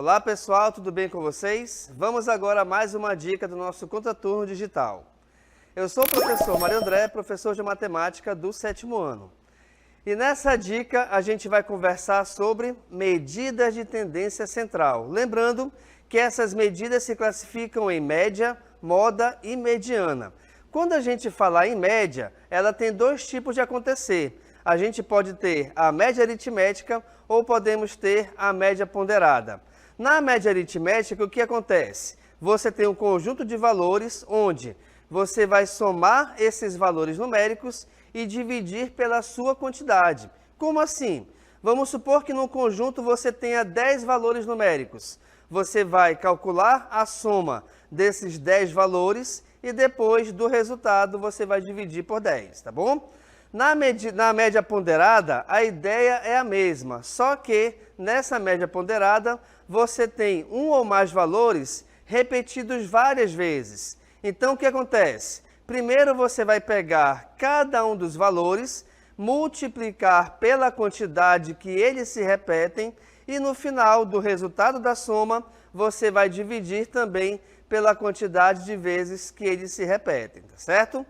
Olá pessoal, tudo bem com vocês? Vamos agora a mais uma dica do nosso Contraturno Digital. Eu sou o professor Mário André, professor de matemática do 7º ano. E nessa dica a gente vai conversar sobre medidas de tendência central. Lembrando que essas medidas se classificam em média, moda e mediana. Quando a gente falar em média, ela tem dois tipos de acontecer. A gente pode ter a média aritmética ou podemos ter a média ponderada. Na média aritmética, o que acontece? Você tem um conjunto de valores onde você vai somar esses valores numéricos e dividir pela sua quantidade. Como assim? Vamos supor que no conjunto você tenha 10 valores numéricos. Você vai calcular a soma desses 10 valores e depois do resultado você vai dividir por 10, tá bom? Na média ponderada, a ideia é a mesma, só que nessa média ponderada você tem um ou mais valores repetidos várias vezes. Então o que acontece? Primeiro você vai pegar cada um dos valores, multiplicar pela quantidade que eles se repetem e no final do resultado da soma você vai dividir também pela quantidade de vezes que eles se repetem, tá certo?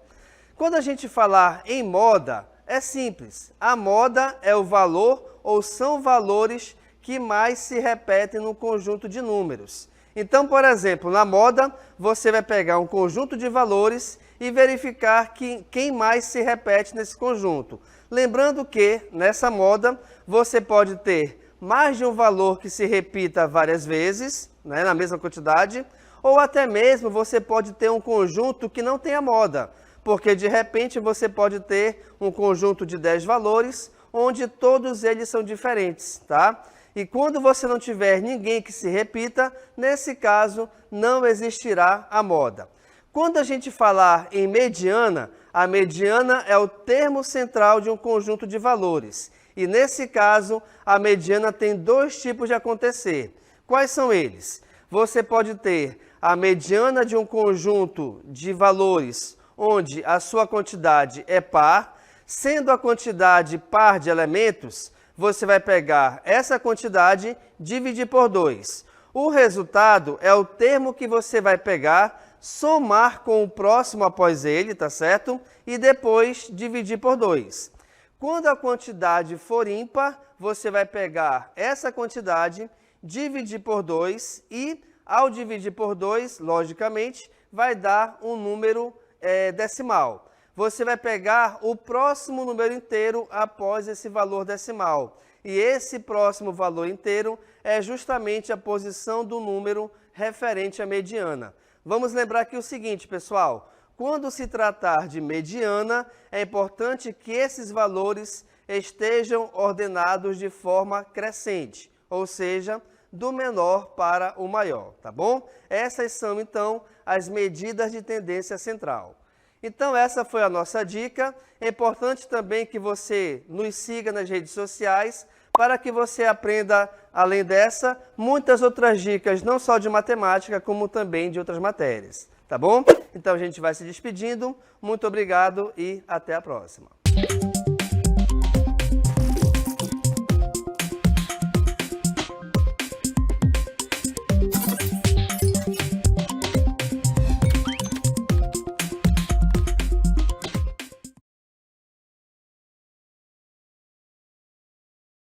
Quando a gente falar em moda, é simples. A moda é o valor ou são valores que mais se repetem no conjunto de números. Então, por exemplo, na moda, você vai pegar um conjunto de valores e verificar quem mais se repete nesse conjunto. Lembrando que, nessa moda, você pode ter mais de um valor que se repita várias vezes, né, na mesma quantidade, ou até mesmo você pode ter um conjunto que não tenha moda. Porque de repente você pode ter um conjunto de 10 valores, onde todos eles são diferentes, tá? E quando você não tiver ninguém que se repita, nesse caso não existirá a moda. Quando a gente falar em mediana, a mediana é o termo central de um conjunto de valores. E nesse caso, a mediana tem dois tipos de acontecer. Quais são eles? Você pode ter a mediana de um conjunto de valores onde a sua quantidade é par, sendo a quantidade par de elementos, você vai pegar essa quantidade e dividir por 2. O resultado é o termo que você vai pegar, somar com o próximo após ele, tá certo? E depois dividir por 2. Quando a quantidade for ímpar, você vai pegar essa quantidade, dividir por 2 e, ao dividir por 2, logicamente, vai dar um número decimal. Você vai pegar o próximo número inteiro após esse valor decimal. E esse próximo valor inteiro é justamente a posição do número referente à mediana. Vamos lembrar aqui o seguinte, pessoal. Quando se tratar de mediana, é importante que esses valores estejam ordenados de forma crescente, ou seja, do menor para o maior, tá bom? Essas são, então, as medidas de tendência central. Então, essa foi a nossa dica. É importante também que você nos siga nas redes sociais para que você aprenda, além dessa, muitas outras dicas, não só de matemática, como também de outras matérias, tá bom? Então, a gente vai se despedindo. Muito obrigado e até a próxima.